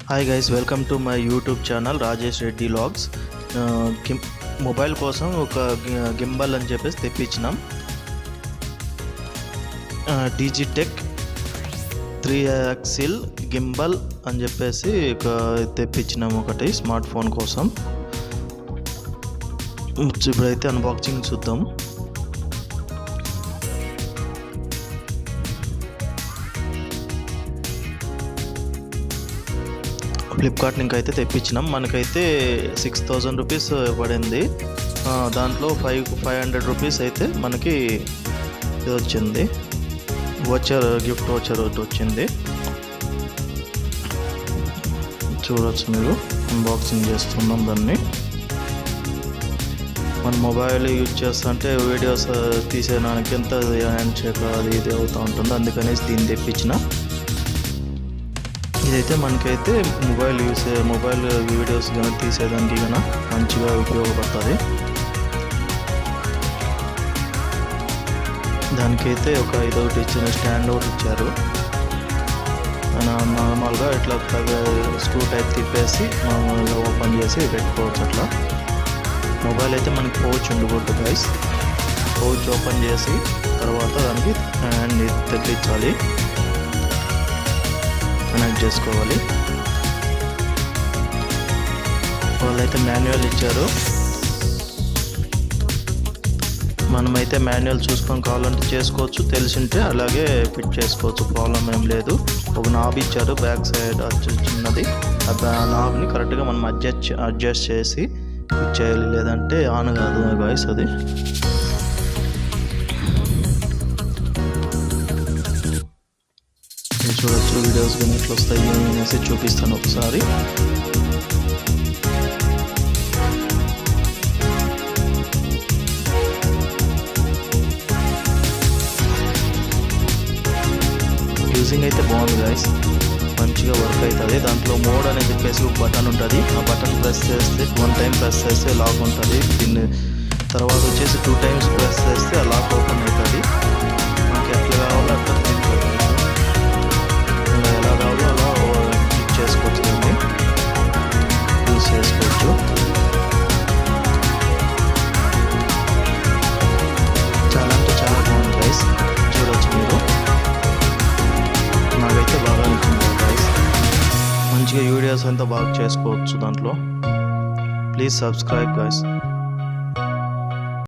Hi guys, welcome to my YouTube channel Rajesh Reddy logs. Mobile కోసం ఒక gimbal అని చెప్పేసి తెప్పించినాం. డిజిటెక్ 3 యాక్సిల్ గింబల్ అని చెప్పేసి తెప్పించినాం ఒకటి స్మార్ట్ ఫోన్ కోసం. ఇప్పుడైతే అన్బాక్సింగ్ చూద్దాం. ఫ్లిప్కార్ట్ నుంచి అయితే తెప్పించినాం. మనకైతే 6000 రూపీస్ పడింది. దాంట్లో 500 రూపీస్ అయితే మనకి ఇది వచ్చింది, గిఫ్ట్ వాచర్ ఒకటి వచ్చింది. చూడవచ్చు మీరు, అన్బాక్సింగ్ చేస్తున్నాం దాన్ని. మన మొబైల్ యూజ్ చేస్తుంటే వీడియోస్ తీసేయడానికి ఎంత హ్యాండ్ షేక్ అది ఇది అవుతూ ఉంటుంది, అందుకనేసి దీన్ని తెప్పించిన. ఇదైతే మనకైతే మొబైల్ వీడియోస్ కానీ తీసేదానికి కానీ మంచిగా ఉపయోగపడుతుంది. దానికైతే ఇదొకటి ఇచ్చిన స్టాండ్ ఒకటి ఇచ్చారు. నార్మల్గా ఇట్లా స్క్రూ టైప్ తిప్పేసి మామూలుగా ఓపెన్ చేసి పెట్టుకోవచ్చు. అట్లా మొబైల్ అయితే మనకి పౌచ్ ఉండకూడదు గైస్. పౌచ్ ఓపెన్ చేసి తర్వాత దానికి హ్యాండ్ తగిలించాలి, కనెక్ట్ చేసుకోవాలి. వాళ్ళైతే మాన్యువల్ ఇచ్చారు. మనమైతే మాన్యువల్ చూసుకొని కావాలంటే చేసుకోవచ్చు, తెలిసింటే అలాగే ఫిట్ చేసుకోవచ్చు, ప్రాబ్లం ఏం లేదు. ఒక నాబ్ ఇచ్చారు బ్యాక్ సైడ్ చిన్నది. ఆ నాబ్ని కరెక్ట్గా మనం అడ్జస్ట్ చేసి ఫిట్ చేయాలి, లేదంటే ఆన్ కాదు గాయ్స్. అది చూడొచ్చు. వీడియోస్ కానీ ఎట్లా వస్తాయి అనేసి చూపిస్తాను ఒకసారి. యూజింగ్ అయితే బాగుంది గైస్, మంచిగా వర్క్ అవుతుంది. దాంట్లో మోడ్ అని చెప్పేసి ఒక బటన్ ఉంటుంది. ఆ బటన్ ప్రెస్ చేస్తే 1 టైం ప్రెస్ చేస్తే లాక్ ఉంటుంది. దీన్ని తర్వాత వచ్చేసి 2 టైమ్స్ ప్రెస్ చేస్తే ఆ లాక్ ఓపెన్ అవుతుంది. మనకి ఎట్లా కావాలో అట్లా ఎలా కావాలో అలా క్లిక్ చేసుకోవచ్చు, దాన్ని యూజ్ చేసుకోవచ్చు. చాలా అంటే చాలా బాగుంది గైస్, చూడవచ్చు మీరు. నాకైతే బాగా నచ్చింది గైస్. మంచిగా వీడియోస్ అంతా బాగా చేసుకోవచ్చు దాంట్లో. Please subscribe guys.